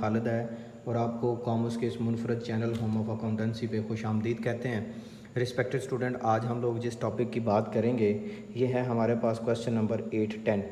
खालिद है और आपको कॉमर्स के इस मुनफरद चैनल होम ऑफ अकाउंटेंसी पे खुश आमदीद कहते हैं। रिस्पेक्टेड स्टूडेंट, आज हम लोग जिस टॉपिक की बात करेंगे ये है हमारे पास क्वेश्चन नंबर 8-10।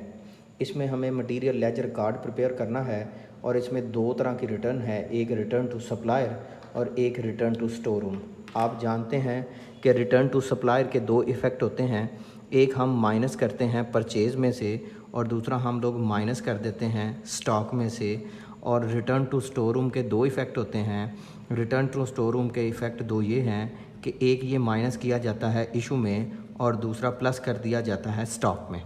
इसमें हमें मटीरियल लेजर कार्ड प्रिपेयर करना है और इसमें दो तरह की रिटर्न है, एक रिटर्न टू सप्लायर और एक रिटर्न टू स्टोर रूम। आप जानते हैं कि रिटर्न टू सप्लायर के दो इफ़ेक्ट होते हैं, एक हम माइनस करते हैं परचेज़ में से और दूसरा हम लोग माइनस कर देते हैं स्टॉक में से। और रिटर्न टू स्टोर रूम के दो इफ़ेक्ट होते हैं। रिटर्न टू स्टोर रूम के इफ़ेक्ट दो ये हैं कि एक ये माइनस किया जाता है इशू में और दूसरा प्लस कर दिया जाता है स्टॉक में।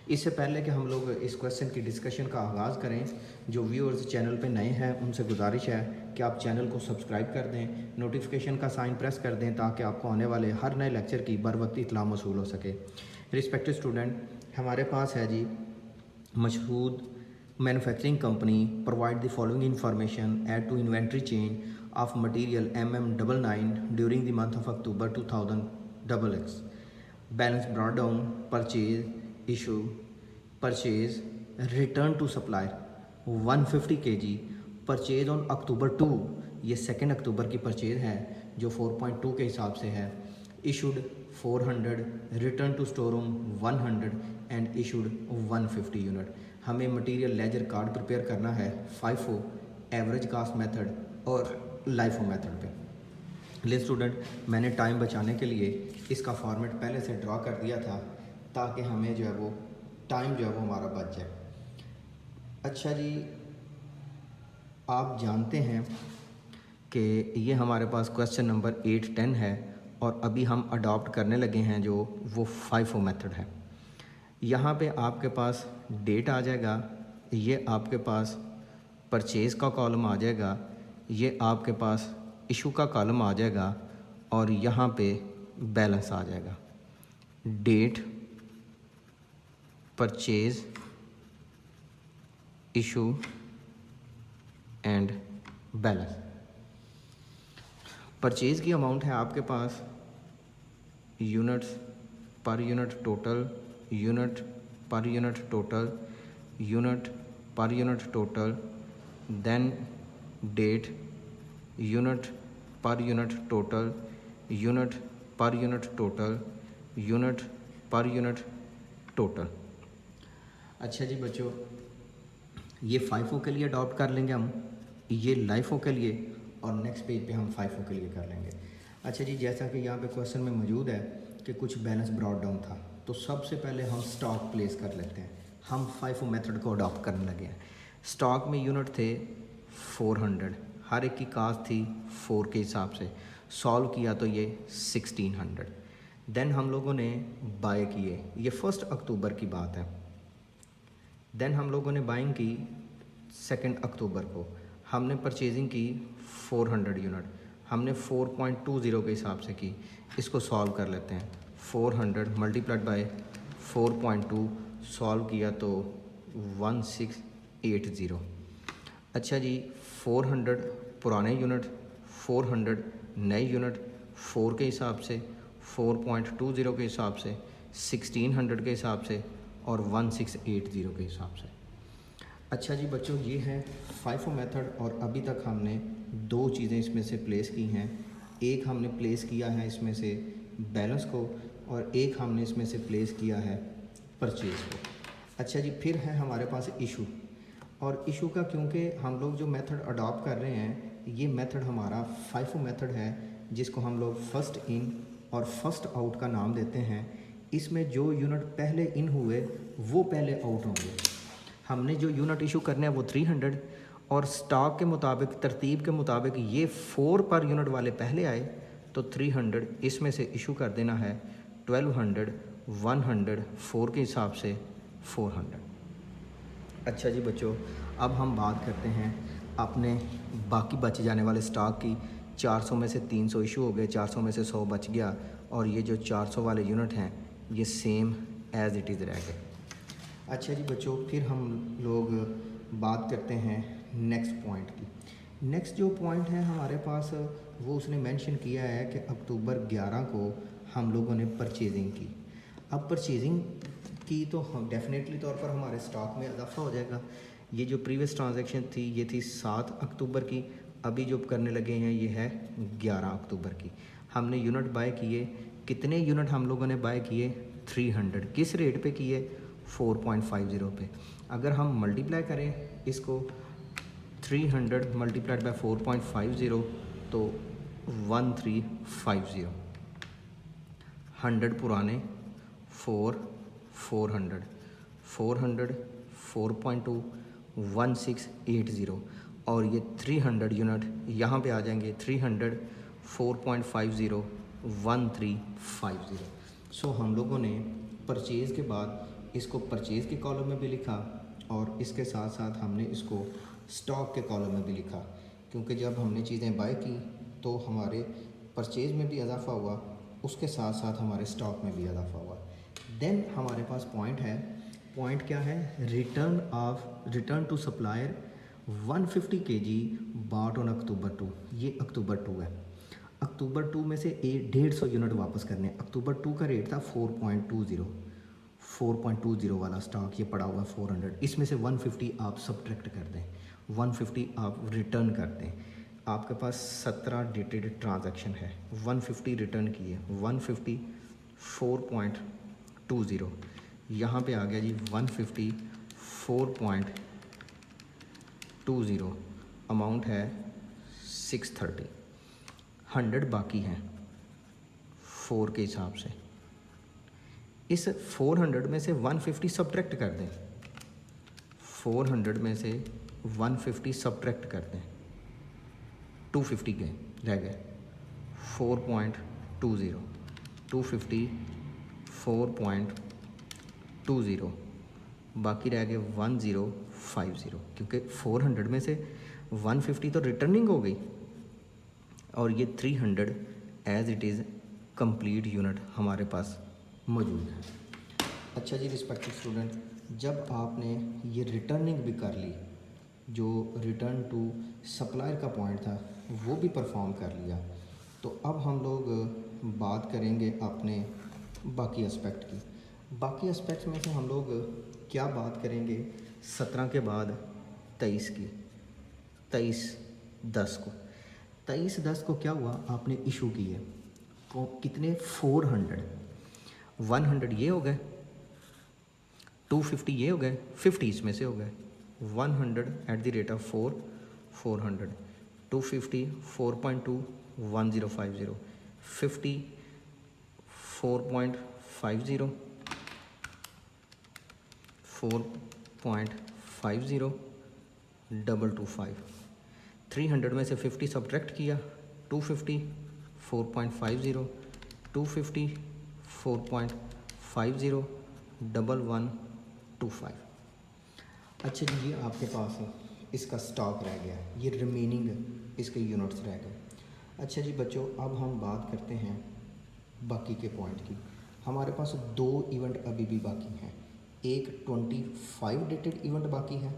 इससे पहले कि हम लोग इस क्वेश्चन की डिस्कशन का आगाज़ करें, जो व्यूअर्स चैनल पे नए हैं उनसे गुजारिश है कि आप चैनल को सब्सक्राइब कर दें, नोटिफिकेशन का साइन प्रेस कर दें ताकि आपको आने वाले हर नए लेक्चर की बर वक्त इत्तला मौसूल हो सके। रिस्पेक्टेड स्टूडेंट, हमारे पास है जी मशहूर manufacturing company provide the following information add to inventory change of material MM99 during the month of October 2000XX। Balance brought down, purchase, issue, purchase, return to supplier 150 kg, purchase on October 2, ये 2 अक्टूबर की purchase है जो 4.2 के हिसाब से है। Issued 400, return to store room 100 and issued 150 unit. हमें material ledger card prepare करना है FIFO, एवरेज कास्ट मेथड और LIFO मेथड पे। ले स्टूडेंट, मैंने टाइम बचाने के लिए इसका फॉर्मेट पहले से ड्रा कर दिया था ताकि हमें जो है वो टाइम जो है वो हमारा बच जाए। अच्छा जी, आप जानते हैं कि ये हमारे पास क्वेश्चन नंबर 8-10 है और अभी हम अडॉप्ट करने लगे हैं जो वो FIFO मेथड है। यहाँ पे आपके पास डेट आ जाएगा, ये आपके पास परचेज़ का कॉलम आ जाएगा, ये आपके पास इशू का कॉलम आ जाएगा और यहाँ पे बैलेंस आ जाएगा। Date, purchase, issue and balance. Purchase की अमाउंट है आपके पास units per unit total, unit per unit total, unit per unit total, then date, unit per unit total, unit per unit total, unit per unit total. अच्छा जी बच्चों, ये FIFO के लिए अडॉप्ट कर लेंगे हम, ये LIFO के लिए और नेक्स्ट पेज पे हम FIFO के लिए कर लेंगे। अच्छा जी, जैसा कि यहाँ पे क्वेश्चन में मौजूद है कि कुछ बैलेंस ब्रॉट डाउन था, तो सबसे पहले हम स्टॉक प्लेस कर लेते हैं। हम FIFO मेथड को अडॉप्ट करने लगे हैं। स्टॉक में यूनिट थे 400, हर एक की कास्ट थी 4 के हिसाब से, सॉल्व किया तो ये 1600। देन हम लोगों ने बाय किए, ये 1 अक्टूबर की बात है। देन हम लोगों ने बाइंग की 2 अक्टूबर को, हमने परचेजिंग की 400 यूनिट, हमने 4.20 के हिसाब से की। इसको सॉल्व कर लेते हैं। 400 मल्टीप्लाइड बाय 4.2 सॉल्व किया तो 1680। अच्छा जी, 400 पुराने यूनिट, 400 नए यूनिट, 4 के हिसाब से, 4.20 के हिसाब से, 1600 के हिसाब से और 1680 के हिसाब से। अच्छा जी बच्चों, ये है FIFO मेथड और अभी तक हमने दो चीज़ें इसमें से प्लेस की हैं। एक हमने प्लेस किया है इसमें से बैलेंस को और एक हमने इसमें से प्लेस किया है परचेज़ को। अच्छा जी, फिर है हमारे पास इशू, और इशू का क्योंकि हम लोग जो मेथड अडॉप्ट कर रहे हैं ये मेथड हमारा FIFO मेथड है जिसको हम लोग फर्स्ट इन और फर्स्ट आउट का नाम देते हैं। इसमें जो यूनिट पहले इन हुए वो पहले आउट होंगे। हमने जो यूनिट इशू करने हैं वो 300 और स्टॉक के मुताबिक, तरतीब के मुताबिक ये 4 पर यूनिट वाले पहले आए तो 300 इसमें से इशू कर देना है 1200, 100 4 के हिसाब से 400। अच्छा जी बच्चों, अब हम बात करते हैं अपने बाकी बच जाने वाले स्टॉक की। 400 में से 300 इशू हो गए, 400 में से 100 बच गया और ये जो 400 वाले यूनिट हैं ये सेम एज़ इट इज़ रह गए। अच्छा जी बच्चों, फिर हम लोग बात करते हैं नेक्स्ट पॉइंट की। नेक्स्ट जो पॉइंट है हमारे पास वो उसने मेंशन किया है कि अक्टूबर 11 को हम लोगों ने परचेजिंग की। अब परचेजिंग की तो हम डेफिनेटली तौर पर हमारे स्टॉक में इजाफा हो जाएगा। ये जो प्रीवियस ट्रांजैक्शन थी ये थी 7 अक्टूबर की, अभी जो करने लगे हैं ये है 11 अक्टूबर की। हमने यूनिट बाय किए, कितने यूनिट हम लोगों ने बाय किए? 300। किस रेट पे किए? 4.50 पे। अगर हम मल्टीप्लाई करें इसको 300 मल्टीप्लाइड बाय 4.50 तो 1350। 100 पुराने, 400 400 4.2 1680 और ये 300 यूनिट यहाँ पे आ जाएंगे 300 4.50 1350। सो हम लोगों ने परचेज़ के बाद इसको परचेज़ के कॉलम में भी लिखा और इसके साथ साथ हमने इसको स्टॉक के कॉलम में भी लिखा, क्योंकि जब हमने चीज़ें बाय की तो हमारे परचेज़ में भी इजाफा हुआ, उसके साथ साथ हमारे स्टॉक में भी इजाफा हुआ। देन हमारे पास पॉइंट है, पॉइंट क्या है? Return to supplier 150 kg bought on October 2। ये अक्टूबर 2 है। अक्टूबर 2 में से 150 यूनिट वापस करने। अक्टूबर 2 का रेट था 4.20 वाला स्टॉक ये पड़ा हुआ 400, इसमें से 150 आप सब्ट्रैक्ट कर दें, 150 आप रिटर्न कर दें। आपके पास 17 डेटेड ट्रांजैक्शन है, 150 रिटर्न किए, 150 4.20 यहाँ पे आ गया जी 150 4.20, अमाउंट है 630। 100 बाकी हैं 4 के हिसाब से। इस 400 में से 150 सब्ट्रैक्ट कर दें, 400 में से 150 सब्ट्रैक्ट कर दें, 250 गए रह गए 4.20, 250 4.20 बाकी रह गए 1050, क्योंकि 400 में से 150 तो रिटर्निंग हो गई और ये 300 as it is complete unit हमारे पास मौजूद है। अच्छा जी रिस्पेक्टेड स्टूडेंट, जब आपने ये रिटर्निंग भी कर ली, जो रिटर्न टू सप्लायर का पॉइंट था वो भी परफॉर्म कर लिया, तो अब हम लोग बात करेंगे अपने बाकी एस्पेक्ट की। बाकी एस्पेक्ट्स में से हम लोग क्या बात करेंगे? 17 के बाद 23 की, 23/10 को। 23/10 को क्या हुआ? आपने इशू किए कितने? 400। 100 ये हो गए, 250 ये हो गए, 50 इसमें से हो गए, 100 एट द रेट ऑफ 400, 250 4.2 1050, 50 4.50 4.50 225। 300 में से 50 सब्ट्रैक्ट किया, 250 4.50 250 4.50 1125। अच्छा जी, ये आपके पास इसका स्टॉक रह गया, ये रिमेनिंग इसके यूनिट्स रह गए। अच्छा जी बच्चों, अब हम बात करते हैं बाकी के पॉइंट की। हमारे पास 2 इवेंट अभी भी बाकी हैं, एक 25 डेटेड इवेंट बाकी है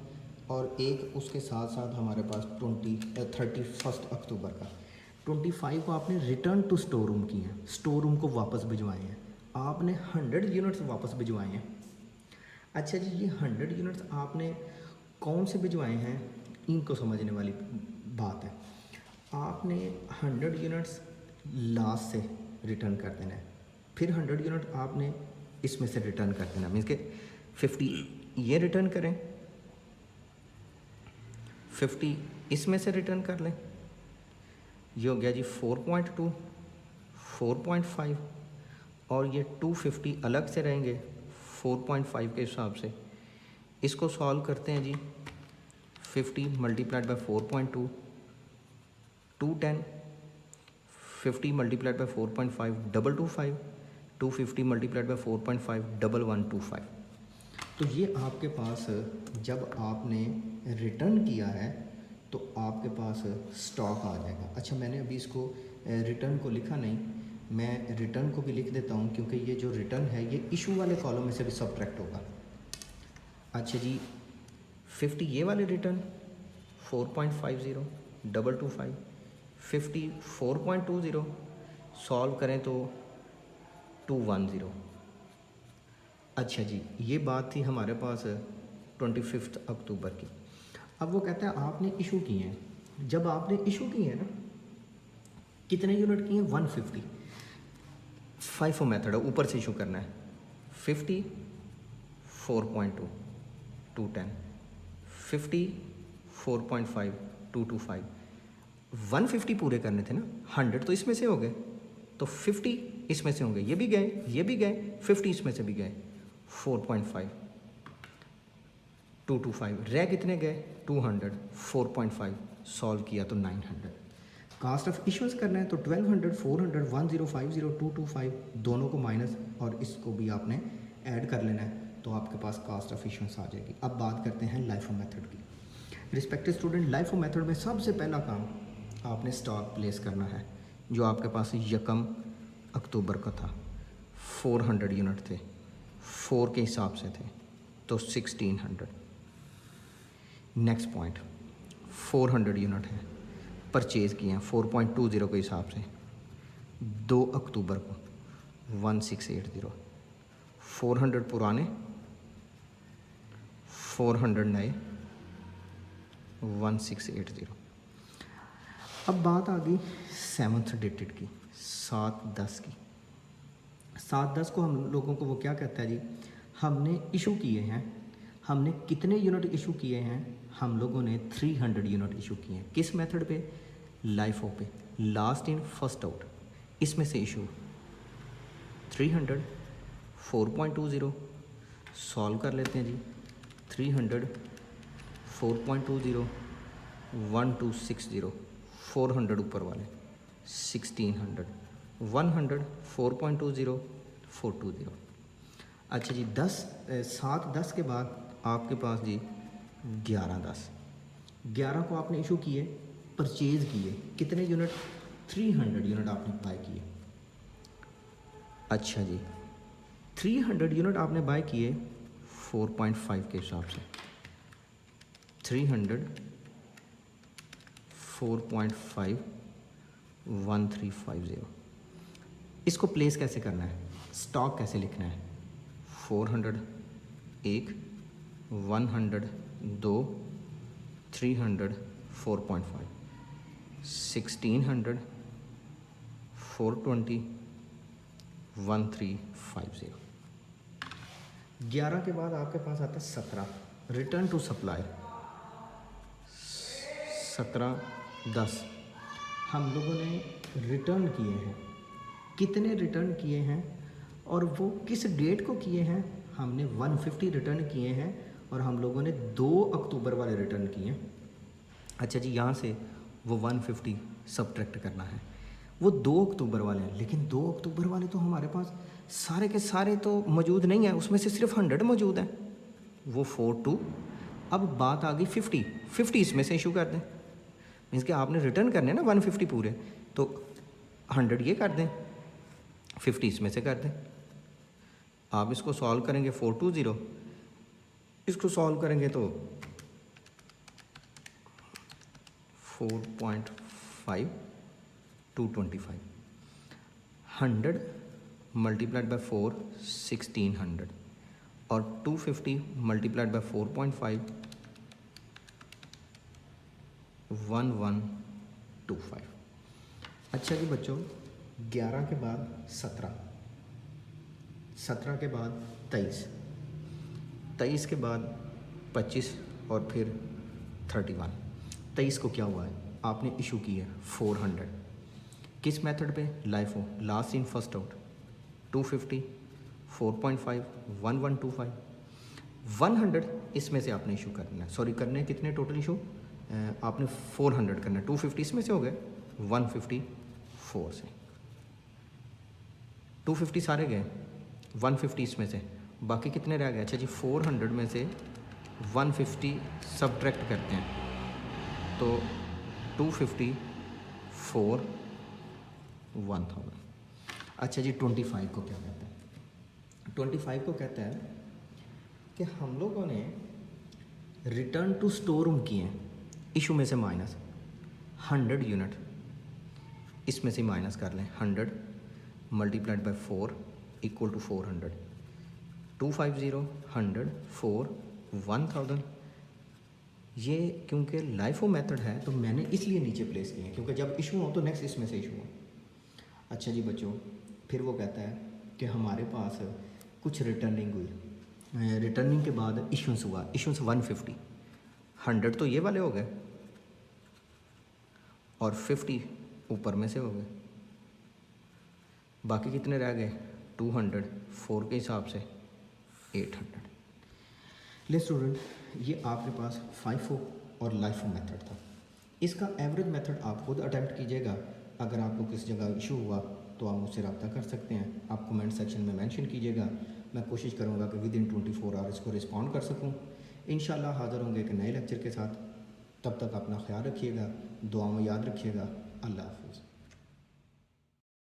और एक उसके साथ साथ हमारे पास 31 अक्टूबर का। 25 को आपने रिटर्न टू स्टोर रूम की है, स्टोर रूम को वापस भिजवाए हैं, आपने 100 यूनिट्स वापस भिजवाए हैं। अच्छा जी, ये 100 यूनिट्स आपने कौन से भिजवाए हैं, इनको समझने वाली बात है। आपने 100 यूनिट्स लास्ट से रिटर्न कर देना है, फिर 100 यूनिट आपने इसमें से रिटर्न कर देना, मीन्स के 50 ये रिटर्न करें, 50 इसमें से रिटर्न कर लें, ये हो गया जी 4.2 4.5 और ये 250 अलग से रहेंगे 4.5 के हिसाब से। इसको सॉल्व करते हैं जी, 50 multiplied by 4.2 210, 50 multiplied by 4.5 225, 250 multiplied by 4.5 1125। तो ये आपके पास जब आपने रिटर्न किया है तो आपके पास स्टॉक आ जाएगा। अच्छा, मैंने अभी इसको रिटर्न को लिखा नहीं, मैं रिटर्न को भी लिख देता हूँ, क्योंकि ये जो रिटर्न है ये इशू वाले कॉलम में से भी सब्ट्रैक्ट होगा। अच्छा जी, 50 ये वाले रिटर्न 4.50 225, 50 4.20 सॉल्व करें तो 210। अच्छा जी, ये बात थी हमारे पास 25 अक्टूबर की। अब वो कहता है आपने इशू किए हैं, जब आपने इशू किए हैं ना, कितने यूनिट किए हैं? 150। फाइफो मेथड है, ऊपर से इशू करना है। 50 4.2 210 50 4.5 225 150 पूरे करने थे ना, 100 तो इसमें से हो गए, तो 50 इसमें से होंगे, ये भी गए, ये भी गए, 50 इसमें से भी गए, 4.5 225 रह कितने गए? 200 4.5 सॉल्व किया तो 900। कास्ट ऑफ इश्यूज करना है तो 1200 400 1050 225 दोनों को माइनस और इसको भी आपने ऐड कर लेना है, तो आपके पास कास्ट ऑफ इश्यूज आ जाएगी। अब बात करते हैं लाइफो मेथड की। रिस्पेक्टेड स्टूडेंट, लाइफो मेथड में सबसे पहला काम आपने स्टॉक प्लेस करना है, जो आपके पास 1 अक्टूबर का था। 400 यूनिट थे, 4 के हिसाब से थे, तो 1600। नेक्स्ट पॉइंट, 400 यूनिट है, परचेज़ किए हैं 4.20 के हिसाब से 2 अक्टूबर को 1680। 400 पुराने, 400 नए, 1680। अब बात आ गई 7th डेटेड की, 7/10 की। 7/10 को हम लोगों को वो क्या कहता है जी, हमने इशू किए हैं, हमने कितने यूनिट इशू किए हैं? हम लोगों ने 300 यूनिट इशू किए हैं। किस मेथड पे? लाइफो पे, लास्ट इन फर्स्ट आउट। इसमें से इशू 300 4.20 सॉल्व कर लेते हैं जी। 300 4.20 1260 400 ऊपर वाले 1600 100 4.20 420। अच्छा जी, 7/10 के बाद आपके पास जी 11/10 11 को आपने इशू किए, परचेज़ किए, कितने यूनिट? 300 यूनिट आपने बाय किए। अच्छा जी, 300 यूनिट आपने बाय किए 4.5 के हिसाब से। 300 4.5 1350। इसको प्लेस कैसे करना है, स्टॉक कैसे लिखना है? 400 1, 100 2, 300 4.5, 1600 420 1350। 11 के बाद आपके पास आता है 17, रिटर्न टू सप्लाई। 17/10 हम लोगों ने रिटर्न किए हैं, कितने रिटर्न किए हैं और वो किस डेट को किए हैं? हमने 150 रिटर्न किए हैं और हम लोगों ने 2 अक्टूबर वाले रिटर्न किए हैं। अच्छा जी, यहाँ से वो 150 सब्ट्रैक्ट करना है, वो 2 अक्टूबर वाले हैं, लेकिन 2 अक्टूबर वाले तो हमारे पास सारे के सारे तो मौजूद नहीं है, उसमें से सिर्फ 100 मौजूद हैं, वो 42। अब बात आ गई 50 इसमें से इशू कर दें, मीन्स कि आपने रिटर्न करने हैं ना 150 पूरे, तो 100 ये कर दें, 50 इसमें से कर दें। आप इसको सॉल्व करेंगे 420, इसको सॉल्व करेंगे तो 4.5 225। 100 मल्टीप्लाइड बाय 4 1600 और 250 मल्टीप्लाइड बाय 4.5 1125। अच्छा जी बच्चों, 11 के बाद 17, 17 के बाद 23, 23 के बाद 25 और फिर 31। 23 को क्या हुआ है? आपने इशू की है 400, किस मेथड पे? LIFO, last in first out. 250 4.5 1125 100 इसमें से आपने इशू करना है, सॉरी करने हैं कितने टोटल इशू? आपने 400 करना है, 250 इसमें से हो गए, 154 से 250 सारे गए, 150 इसमें से, बाकी कितने रह गए? अच्छा जी, 400 में से 150 सब्ट्रैक्ट करते हैं तो 250 4 1000। अच्छा जी, 25 को क्या कहते हैं? 25 को कहता है कि हम लोगों ने रिटर्न टू स्टोर रूम किए हैं, इशू में से माइनस 100 यूनिट, इसमें से माइनस कर लें 100 मल्टीप्लाइड बाय 4 इक्वल टू 400। 250 100 4 1000 ये क्योंकि लाइफो मेथड है तो मैंने इसलिए नीचे प्लेस किए हैं, क्योंकि जब इशू हो तो नेक्स्ट इसमें से इशू हो। अच्छा जी बच्चों, फिर वो कहता है कि हमारे पास कुछ रिटर्निंग हुई, रिटर्निंग के बाद इशूंस हुआ, इशूंस 150, 100 तो ये वाले हो गए और 50 ऊपर में से हो गए, बाकी कितने रह गए 200, 4 के हिसाब से 800। ले स्टूडेंट, ये आपके पास फाइफो और लाइफो मेथड था। इसका एवरेज मेथड आप खुद अटैम्प्ट कीजिएगा। अगर आपको किसी जगह इशू हुआ तो आप मुझसे रब्ता कर सकते हैं, आप कमेंट सेक्शन में मेंशन कीजिएगा। मैं कोशिश करूँगा कि विद इन 24 आवर्स को रिस्पॉन्ड कर सकूँ। इंशाल्लाह हाज़िर होंगे एक नए लेक्चर के साथ। तब तक अपना ख्याल रखिएगा, दुआ में याद रखिएगा। अल्लाह हाफ़िज़।